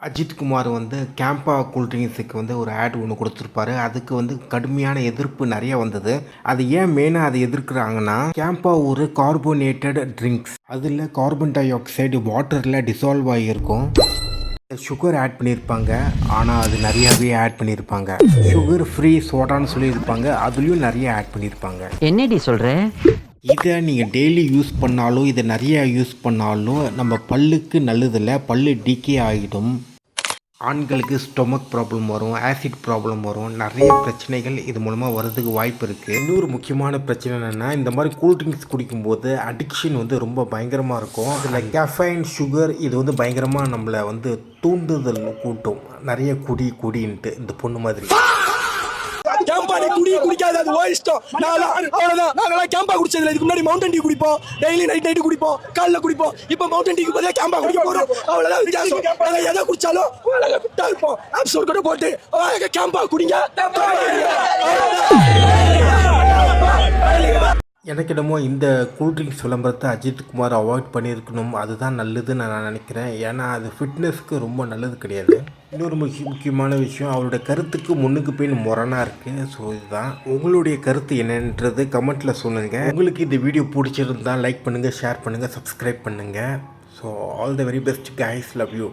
அஜித் குமார் வந்து கேம்பா கூல்ட்ரிங்க்ஸுக்கு வந்து ஒரு ஆட் ஒன்று கொடுத்துருப்பாரு. அதுக்கு வந்து கடுமையான எதிர்ப்பு நிறைய வந்தது. அது ஏன் மெயினாக அதை எதிர்க்கிறாங்கன்னா, கேம்பா ஒரு கார்போனேட்டட் ட்ரிங்க்ஸ். அதில் கார்பன் டை ஆக்சைடு வாட்டரில் டிசால்வ் ஆகியிருக்கும். சுகர் ஆட் பண்ணியிருப்பாங்க, ஆனால் அது நிறையாவே ஆட் பண்ணியிருப்பாங்க. சுகர் ஃப்ரீ சோடான்னு சொல்லியிருப்பாங்க, அதுலேயும் நிறைய ஆட் பண்ணியிருப்பாங்க. என்னடி சொல்கிற? இதை நீங்கள் டெய்லி யூஸ் பண்ணாலும், இதை நிறையா யூஸ் பண்ணாலும் நம்ம பல்லுக்கு நல்லதில்லை, பல்லு டிகே ஆகிடும். ஆண்களுக்கு ஸ்டொமக் ப்ராப்ளம் வரும், ஆசிட் ப்ராப்ளம் வரும், நிறைய பிரச்சனைகள் இது மூலமாக வர்றதுக்கு வாய்ப்பு இருக்குது. இன்னொரு முக்கியமான பிரச்சனை என்னென்னா, இந்த மாதிரி கூல்ட்ரிங்க்ஸ் குடிக்கும்போது அடிக்ஷன் வந்து ரொம்ப பயங்கரமாக இருக்கும். அதில் கேஃபைன், சுகர் இது வந்து பயங்கரமாக நம்மளை வந்து தூண்டுதல் கூட்டும். நிறைய குடின்ட்டு இந்த பொண்ணு மாதிரி. கேம்பா நீ குடிக்காது, அது ஓ இஷ்டம். அவ்வளவுதான். நாங்களாம் கேம்பா குடிச்சதுல இதுக்கு முன்னாடி மவுண்டன் டீ குடிப்போம், டெய்லி நைட்டு குடிப்போம், காலைல குடிப்போம். இப்போ மவுண்டன் டீக்கு பதிலாக கேம்பா குடிக்க போறோம். அவ்வளவுதான் வித்தியாசம். நாங்க எதை குடிச்சாலும் ஃபிட்டா இருப்போம். ஆப்சோல் கூட போட்டு கேம்பா குடிங்க. எனக்கு என்னமோ இந்த கூல்ட்ரிங்க்ஸ் விளம்பரத்தை அஜித் குமார் அவாய்ட் பண்ணியிருக்கணும், அதுதான் நல்லதுன்னு நான் நினைக்கிறேன். ஏன்னா அது ஃபிட்னஸ்க்கு ரொம்ப நல்லது கிடையாது. இன்னொரு முக்கியமான விஷயம், அவருடைய கருத்துக்கு முன்னுக்கு பின் முரணாக இருக்குது. ஸோ இதுதான் உங்களுடைய கருத்து என்னன்றது கமெண்ட்டில் சொல்லுங்கள். உங்களுக்கு இந்த வீடியோ பிடிச்சிருந்தால் லைக் பண்ணுங்கள், ஷேர் பண்ணுங்கள், சப்ஸ்கிரைப் பண்ணுங்கள். So all the very best guys, love you.